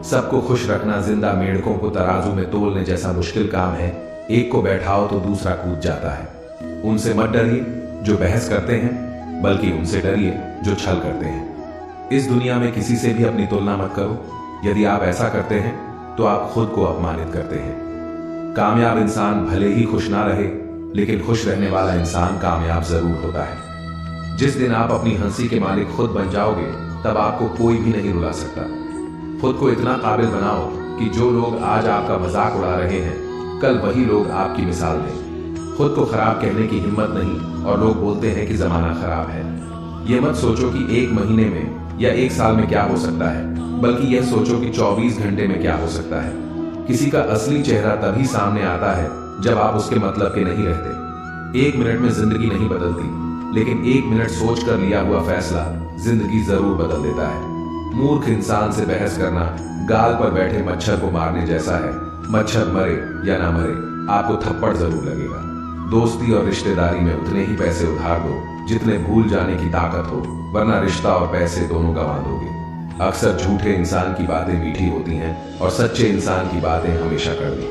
सबको खुश रखना जिंदा मेंढकों को तराजू में तोलने जैसा मुश्किल काम है। एक को बैठाओ तो दूसरा कूद जाता है। उनसे मत डरिए जो बहस करते हैं, बल्कि उनसे डरिए जो छल करते हैं। इस दुनिया में किसी से भी अपनी तुलना मत करो। यदि आप ऐसा करते हैं तो आप खुद को अपमानित करते हैं। कामयाब इंसान भले ही खुश ना रहे, लेकिन खुश रहने वाला इंसान कामयाब जरूर होता है। जिस दिन आप अपनी हंसी के मालिक खुद बन जाओगे, तब आपको कोई भी नहीं रुला सकता। खुद को इतना काबिल बनाओ कि जो लोग आज आपका मजाक उड़ा रहे हैं, कल वही लोग आपकी मिसाल दें। खुद को खराब कहने की हिम्मत नहीं, और लोग बोलते हैं कि जमाना खराब है। यह मत सोचो कि एक महीने में या एक साल में क्या हो सकता है, बल्कि यह सोचो कि 24 घंटे में क्या हो सकता है। किसी का असली चेहरा तभी सामने आता है जब आप उसके मतलब के नहीं रहते। 1 मिनट में जिंदगी नहीं बदलती, लेकिन 1 मिनट सोच कर लिया हुआ फैसला जिंदगी जरूर बदल देता है। मूर्ख इंसान से बहस करना गाल पर बैठे मच्छर को मारने जैसा है। मच्छर मरे या ना मरे, आपको थप्पड़ जरूर लगेगा। दोस्ती और रिश्तेदारी में उतने ही पैसे उधार दो जितने भूल जाने की ताकत हो, वरना रिश्ता और पैसे दोनों गंवा दोगे। अक्सर झूठे इंसान की बातें मीठी होती हैं और सच्चे इंसान की बातें हमेशा कड़वी।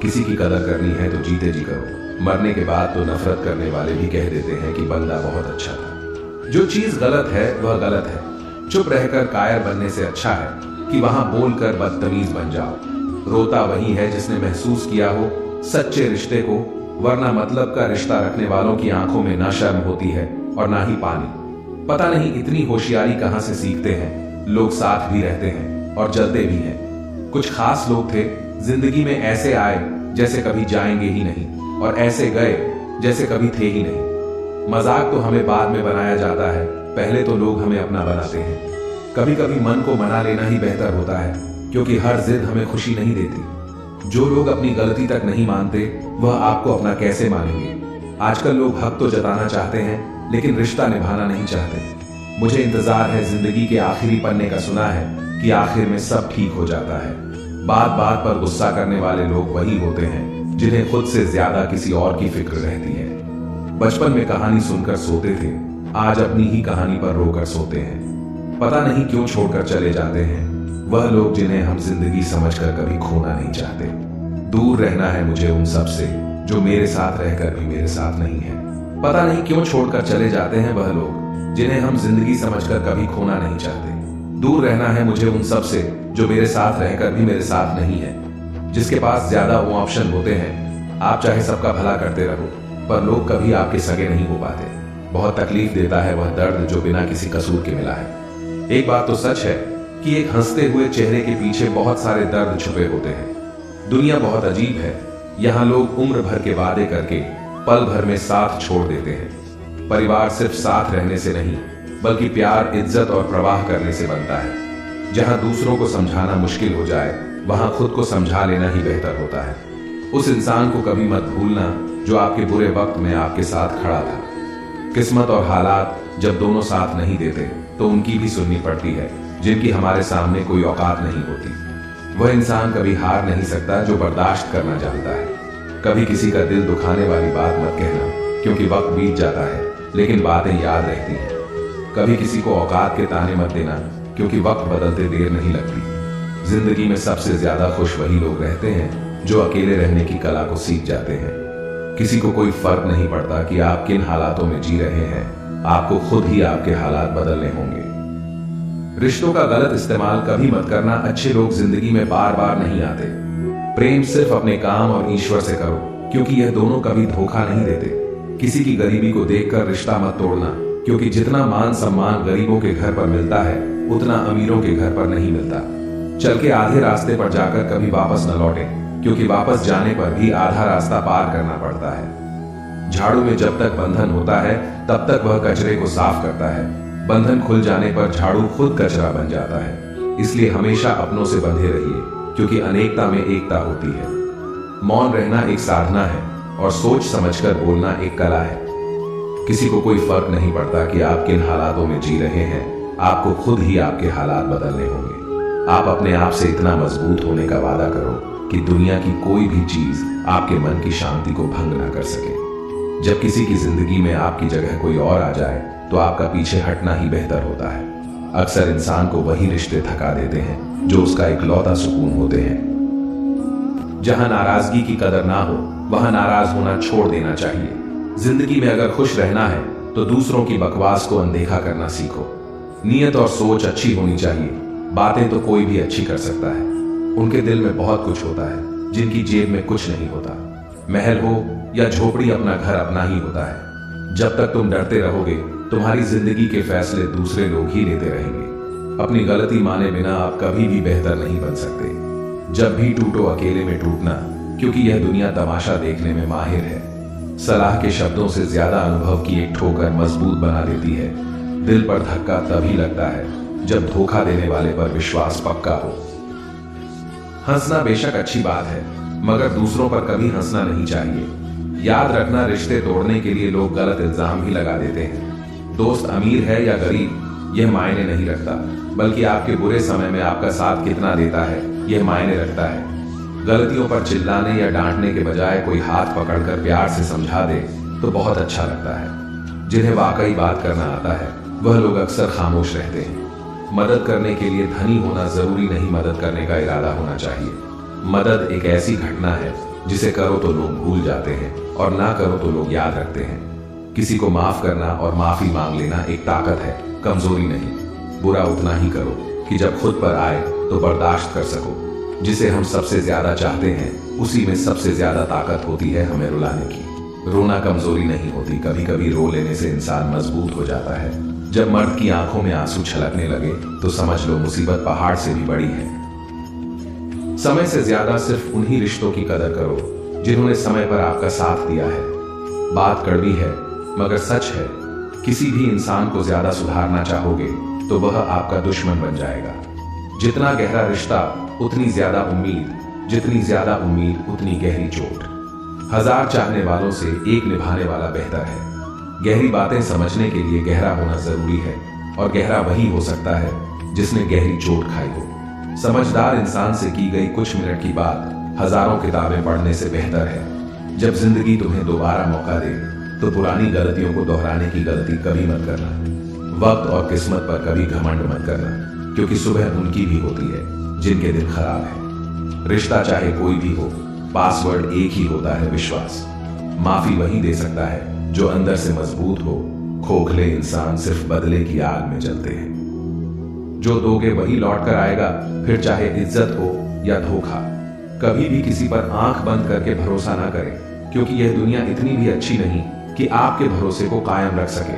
किसी की कदर करनी है तो जीते जी करो। मरने के बाद तो नफरत करने वाले भी कह देते हैं कि बंदा बहुत अच्छा था। जो चीज गलत है वह गलत है। चुप रहकर कायर बनने से अच्छा है कि वहां बोलकर बदतमीज बन जाओ। रोता वही है जिसने महसूस किया हो सच्चे रिश्ते को, वरना मतलब का रिश्ता रखने वालों की आंखों में ना शर्म होती है और ना ही पानी। पता नहीं इतनी होशियारी कहां से सीखते हैं। लोग साथ भी रहते हैं और जलते भी हैं। कुछ खास लोग थे, जिंदगी में ऐसे आए जैसे कभी जाएंगे ही नहीं, और ऐसे गए जैसे कभी थे ही नहीं। मजाक तो हमें बाद में बनाया जाता है, पहले तो लोग हमें अपना बनाते हैं। कभी कभी मन को मना लेना ही बेहतर होता है, क्योंकि हर जिद हमें खुशी नहीं देती। जो लोग अपनी गलती तक नहीं मानते, वह आपको अपना कैसे मानेंगे। आजकल लोग हक तो जताना चाहते हैं, लेकिन रिश्ता निभाना नहीं चाहते। मुझे इंतजार है जिंदगी के आखिरी पन्ने का, सुना है कि आखिर में सब ठीक हो जाता है। बात बात पर गुस्सा करने वाले लोग वही होते हैं जिन्हें खुद से ज्यादा किसी और की फिक्र रहती है। बचपन में कहानी सुनकर सोते थे, आज अपनी ही कहानी पर रोकर सोते हैं। पता नहीं क्यों छोड़कर चले जाते हैं वह लोग जिन्हें हम जिंदगी समझकर कभी खोना नहीं चाहते। दूर रहना है मुझे उन सब से जो मेरे साथ रहकर भी मेरे साथ नहीं है। पता नहीं क्यों छोड़कर चले जाते हैं वह लोग जिन्हें हम जिंदगी समझकर कभी खोना नहीं चाहते। दूर रहना है मुझे उन सब से जो मेरे साथ रहकर भी मेरे साथ नहीं है। जिसके पास ज्यादा वो ऑप्शन होते हैं, आप चाहे सबका भला करते रहो, पर लोग कभी आपके सगे नहीं हो पाते। बहुत तकलीफ देता है वह दर्द जो बिना किसी कसूर के मिला है। एक बात तो सच है कि एक हंसते हुए चेहरे के पीछे बहुत सारे दर्द छुपे होते हैं। दुनिया बहुत अजीब है। यहाँ लोग उम्र भर के वादे करके पल भर में साथ छोड़ देते हैं। परिवार सिर्फ साथ रहने से नहीं, बल्कि प्यार, इज्जत और प्रवाह करने से बनता है। जहाँ दूसरों को समझाना मुश्किल हो जाए, वहां खुद को समझा लेना ही बेहतर होता है। उस इंसान को कभी मत भूलना जो आपके बुरे वक्त में आपके साथ खड़ा था। किस्मत और हालात जब दोनों साथ नहीं देते, तो उनकी भी सुननी पड़ती है जिनकी हमारे सामने कोई औकात नहीं होती। वह इंसान कभी हार नहीं सकता जो बर्दाश्त करना जानता है। कभी किसी का दिल दुखाने वाली बात मत कहना, क्योंकि वक्त बीत जाता है लेकिन बातें याद रहती हैं। कभी किसी को औकात के ताने मत देना, क्योंकि वक्त बदलते देर नहीं लगती। जिंदगी में सबसे ज्यादा खुश वही लोग रहते हैं जो अकेले रहने की कला को सीख जाते हैं। किसी को कोई फर्क नहीं पड़ता कि आप किन हालातों में जी रहे हैं, आपको खुद ही आपके हालात बदलने होंगे। रिश्तों का गलत इस्तेमाल कभी मत करना। अच्छे लोग जिंदगी में बार बार नहीं आते। प्रेम सिर्फ अपने काम और ईश्वर से करो, क्योंकि यह दोनों कभी धोखा नहीं देते। किसी की गरीबी को देखकर रिश्ता मत तोड़ना, क्योंकि जितना मान सम्मान गरीबों के घर पर मिलता है, उतना अमीरों के घर पर नहीं मिलता। चल के आधे रास्ते पर जाकर कभी वापस न लौटे, क्योंकि वापस जाने पर भी आधा रास्ता पार करना पड़ता है। झाड़ू में जब तक बंधन होता है, तब तक वह कचरे को साफ करता है। बंधन खुल जाने पर झाड़ू खुद कचरा बन जाता है। इसलिए हमेशा अपनों से बंधे रहिए, क्योंकि अनेकता में एकता होती है। मौन रहना एक साधना है और सोच समझकर बोलना एक कला है। किसी को कोई फर्क नहीं पड़ता कि आप किन हालातों में जी रहे हैं, आपको खुद ही आपके हालात बदलने होंगे। आप अपने आप से इतना मजबूत होने का वादा करो कि दुनिया की कोई भी चीज आपके मन की शांति को भंग ना कर सके। जब किसी की जिंदगी में आपकी जगह कोई और आ जाए, तो आपका पीछे हटना ही बेहतर होता है। अक्सर इंसान को वही रिश्ते थका देते हैं जो उसका इकलौता सुकून होते हैं। जहां नाराजगी की कदर ना हो वहां नाराज होना छोड़ देना चाहिए। जिंदगी में अगर खुश रहना है तो दूसरों की बकवास को अनदेखा करना सीखो। नीयत और सोच अच्छी होनी चाहिए। बातें तो कोई भी अच्छी कर सकता है। उनके दिल में बहुत कुछ होता है जिनकी जेब में कुछ नहीं होता। महल हो या झोपड़ी, अपना घर अपना ही होता है। जब तक तुम डरते रहोगे तुम्हारी जिंदगी के फैसले दूसरे लोग ही लेते रहेंगे। अपनी गलती माने बिना आप कभी भी बेहतर नहीं बन सकते। जब भी टूटो अकेले में टूटना, क्योंकि यह दुनिया तमाशा देखने में माहिर है। सलाह के शब्दों से ज्यादा अनुभव की एक ठोकर मजबूत बना देती है। दिल पर धक्का तभी लगता है जब धोखा देने वाले पर विश्वास पक्का हो। हंसना बेशक अच्छी बात है, मगर दूसरों पर कभी हंसना नहीं चाहिए। याद रखना, रिश्ते तोड़ने के लिए लोग गलत इल्जाम भी लगा देते हैं। दोस्त अमीर है या गरीब यह मायने नहीं रखता, बल्कि आपके बुरे समय में आपका साथ कितना देता है यह मायने रखता है। गलतियों पर चिल्लाने या डांटने के बजाय कोई हाथ पकड़कर प्यार से समझा दे तो बहुत अच्छा लगता है। जिन्हें वाकई बात करना आता है वह लोग अक्सर खामोश रहते हैं। मदद करने के लिए धनी होना जरूरी नहीं, मदद करने का इरादा होना चाहिए। मदद एक ऐसी घटना है जिसे करो तो लोग भूल जाते हैं और ना करो तो लोग याद रखते हैं। किसी को माफ करना और माफी मांग लेना एक ताकत है, कमजोरी नहीं। बुरा उतना ही करो कि जब खुद पर आए तो बर्दाश्त कर सको। जिसे हम सबसे ज्यादा चाहते हैं उसी में सबसे ज्यादा ताकत होती है हमें रुलाने की। रोना कमजोरी नहीं होती, कभी कभी रो लेने से इंसान मजबूत हो जाता है। जब मर्द की आंखों में आंसू छलकने लगे तो समझ लो मुसीबत पहाड़ से भी बड़ी है। समय से ज्यादा सिर्फ उन्हीं रिश्तों की कदर करो जिन्होंने समय पर आपका साथ दिया है। बात कड़वी है मगर सच है, किसी भी इंसान को ज्यादा सुधारना चाहोगे तो वह आपका दुश्मन बन जाएगा। जितना गहरा रिश्ता उतनी ज्यादा उम्मीद, जितनी ज्यादा उम्मीद उतनी गहरी चोट। 1000 चाहने वालों से एक निभाने वाला बेहतर है। गहरी बातें समझने के लिए गहरा होना जरूरी है, और गहरा वही हो सकता है जिसने गहरी चोट खाई हो। समझदार इंसान से की गई कुछ मिनट की बात हजारों किताबें पढ़ने से बेहतर है। जब जिंदगी तुम्हें दोबारा मौका दे तो पुरानी गलतियों को दोहराने की गलती कभी मत करना। वक्त और किस्मत पर कभी घमंड मत करना, क्योंकि सुबह उनकी भी होती है जिनके दिन खराब है। रिश्ता चाहे कोई भी हो, पासवर्ड एक ही होता है, विश्वास। माफी वही दे सकता है जो अंदर से मजबूत हो। खोखले इंसान सिर्फ बदले की आग में जलते हैं। जो दोगे वही लौट कर आएगा, फिर चाहे इज्जत हो या धोखा। कभी भी किसी पर आंख बंद करके भरोसा ना करें, क्योंकि यह दुनिया इतनी भी अच्छी नहीं कि आपके भरोसे को कायम रख सके।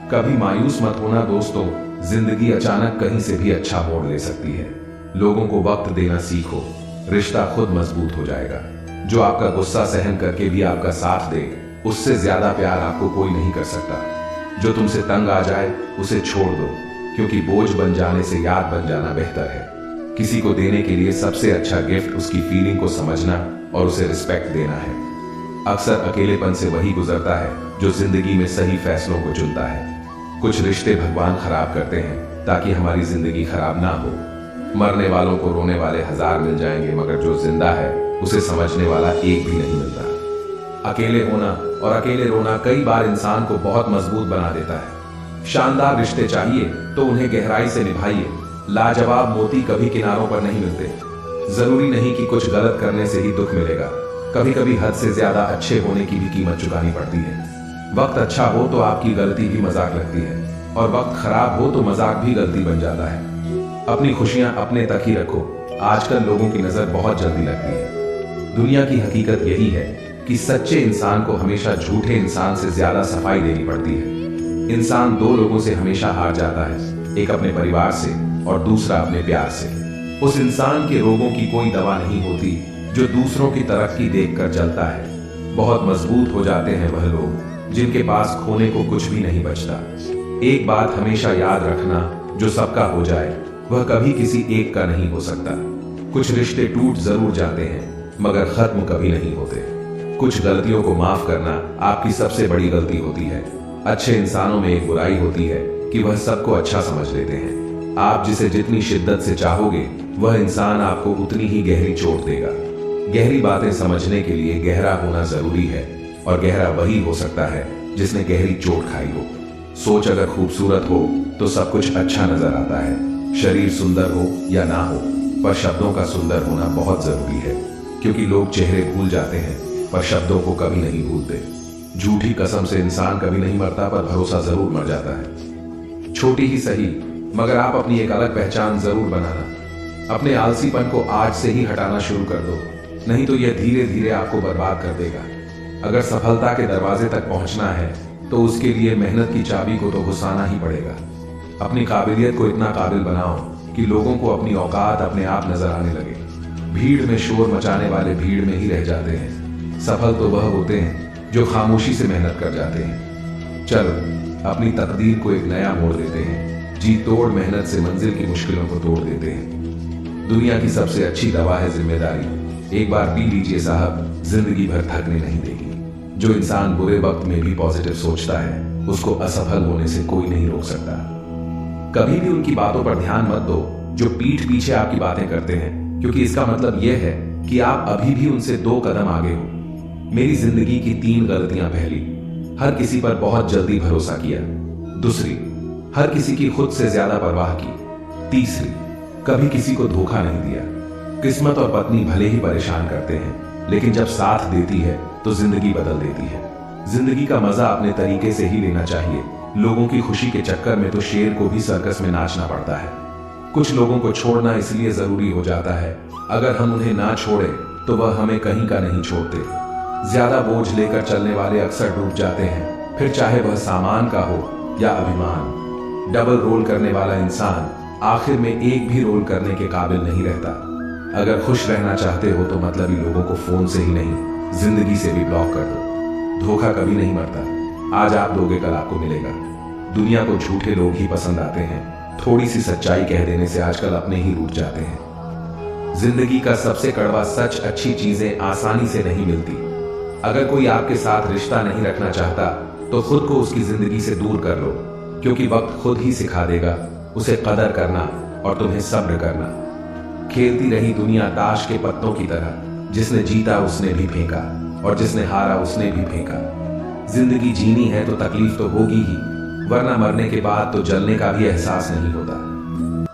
कभी मायूस मत होना दोस्तों, जिंदगी अचानक कहीं से भी अच्छा मोड़ ले सकती है। लोगों को वक्त देना सीखो, रिश्ता खुद मजबूत हो जाएगा। जो आपका गुस्सा सहन करके भी आपका साथ दे, उससे ज्यादा प्यार आपको कोई नहीं कर सकता। जो तुमसे तंग आ जाए उसे छोड़ दो, क्योंकि बोझ बन जाने से याद बन जाना बेहतर है। किसी को देने के लिए सबसे अच्छा गिफ्ट उसकी फीलिंग को समझना और उसे रिस्पेक्ट देना है। अक्सर अकेलेपन से वही गुजरता है जो जिंदगी में सही फैसलों को चुनता है। कुछ रिश्ते भगवान खराब करते हैं ताकि हमारी जिंदगी खराब ना हो। मरने वालों को रोने वाले 1000 मिल जाएंगे, मगर जो जिंदा है उसे समझने वाला एक भी नहीं मिलता। अकेले होना और अकेले रोना कई बार इंसान को बहुत मजबूत बना देता है। शानदार रिश्ते चाहिए तो उन्हें गहराई से निभाइए। लाजवाब मोती कभी किनारों पर नहीं मिलते। जरूरी नहीं कि कुछ गलत करने से ही दुख मिलेगा। कभी कभी हद से ज्यादा अच्छे होने की भी कीमत चुकानी पड़ती है। वक्त अच्छा हो तो आपकी गलती भी मजाक लगती है, और वक्त खराब हो तो मजाक भी गलती बन जाता है। अपनी खुशियां अपने तक ही रखो। आजकल लोगों की नजर बहुत जल्दी लगती है। दुनिया की हकीकत यही है कि सच्चे इंसान को हमेशा झूठे इंसान से ज्यादा सफाई देनी पड़ती है। इंसान 2 लोगों से हमेशा हार जाता है, एक अपने परिवार से और दूसरा अपने प्यार से। उस इंसान के रोगों की कोई दवा नहीं होती जो दूसरों की तरक्की देखकर जलता है। बहुत मजबूत हो जाते हैं वह लोग जिनके पास खोने को कुछ भी नहीं बचता। एक बात हमेशा याद रखना, जो सबका हो जाए वह कभी किसी एक का नहीं हो सकता। कुछ रिश्ते टूट जरूर जाते हैं, मगर खत्म कभी नहीं होते। कुछ गलतियों को माफ करना आपकी सबसे बड़ी गलती होती है। अच्छे इंसानों में एक बुराई होती है कि वह सबको अच्छा समझ लेते हैं। आप जिसे जितनी शिद्दत से चाहोगे वह इंसान आपको उतनी ही गहरी चोट देगा। गहरी बातें समझने के लिए गहरा होना जरूरी है, और गहरा वही हो सकता है जिसने गहरी चोट खाई हो। सोच अगर खूबसूरत हो तो सब कुछ अच्छा नजर आता है। शरीर सुंदर हो या ना हो, पर शब्दों का सुंदर होना बहुत जरूरी है, क्योंकि लोग चेहरे भूल जाते हैं पर शब्दों को कभी नहीं भूलते। झूठी कसम से इंसान कभी नहीं मरता, पर भरोसा जरूर मर जाता है। छोटी ही सही, मगर आप अपनी एक अलग पहचान जरूर बनाना। अपने आलसीपन को आज से ही हटाना शुरू कर दो, नहीं तो यह धीरे धीरे आपको बर्बाद कर देगा। अगर सफलता के दरवाजे तक पहुंचना है तो उसके लिए मेहनत की चाबी को तो घुसाना ही पड़ेगा। अपनी काबिलियत को इतना काबिल बनाओ कि लोगों को अपनी औकात अपने आप नजर आने लगे। भीड़ में शोर मचाने वाले भीड़ में ही रह जाते हैं। सफल तो वह होते हैं जो खामोशी से मेहनत कर जाते हैं। चलो अपनी तकदीर को एक नया मोड़ देते हैं। जी तोड़ मेहनत से मंजिल की मुश्किलों को तोड़ देते हैं। दुनिया की सबसे अच्छी दवा है जिम्मेदारी। एक बार पी लीजिए साहब, जिंदगी भर थकने नहीं देगी। जो इंसान बुरे वक्त में भी पॉजिटिव सोचता है, उसको असफल होने से कोई नहीं रोक सकता। कभी भी उनकी बातों पर ध्यान मत दो जो पीठ पीछे आपकी बातें करते हैं, क्योंकि इसका मतलब यह है कि आप अभी भी उनसे 2 कदम आगे हो। मेरी जिंदगी की 3 गलतियां। पहली, हर किसी पर बहुत जल्दी भरोसा किया। दूसरी, हर किसी की खुद से ज्यादा परवाह की। तीसरी, कभी किसी को धोखा नहीं दिया। किस्मत और पत्नी भले ही परेशान करते हैं, लेकिन जब साथ देती है तो जिंदगी बदल देती है। जिंदगी का मजा अपने तरीके से ही लेना चाहिए। लोगों की खुशी के चक्कर में तो शेर को भी सर्कस में नाचना पड़ता है। कुछ लोगों को छोड़ना इसलिए जरूरी हो जाता है, अगर हम उन्हें ना छोड़े तो वह हमें कहीं का नहीं छोड़ते। ज्यादा बोझ लेकर चलने वाले अक्सर डूब जाते हैं, फिर चाहे वह सामान का हो या अभिमान। डबल रोल करने वाला इंसान आखिर में एक भी रोल करने के काबिल नहीं रहता। अगर खुश रहना चाहते हो तो मतलबी लोगों को फोन से ही नहीं, जिंदगी से भी ब्लॉक कर दो। धोखा कभी नहीं मरता। आज आप दोगे, कल आपको मिलेगा। दुनिया को झूठे लोग ही पसंद आते हैं। थोड़ी सी सच्चाई कह देने से आजकल अपने ही रूठ जाते हैं। जिंदगी का सबसे कड़वा सच, अच्छी चीजें आसानी से नहीं मिलती। अगर कोई आपके साथ रिश्ता नहीं रखना चाहता तो खुद को उसकी जिंदगी से दूर कर लो, क्योंकि वक्त खुद ही सिखा देगा उसे कदर करना और तुम्हें सब्र करना। खेलती रही दुनिया ताश के पत्तों की तरह, जिसने जीता उसने भी फेंका और जिसने हारा उसने भी फेंका। जिंदगी जीनी है तो तकलीफ तो होगी ही, वरना मरने के बाद तो जलने का भी एहसास नहीं होता।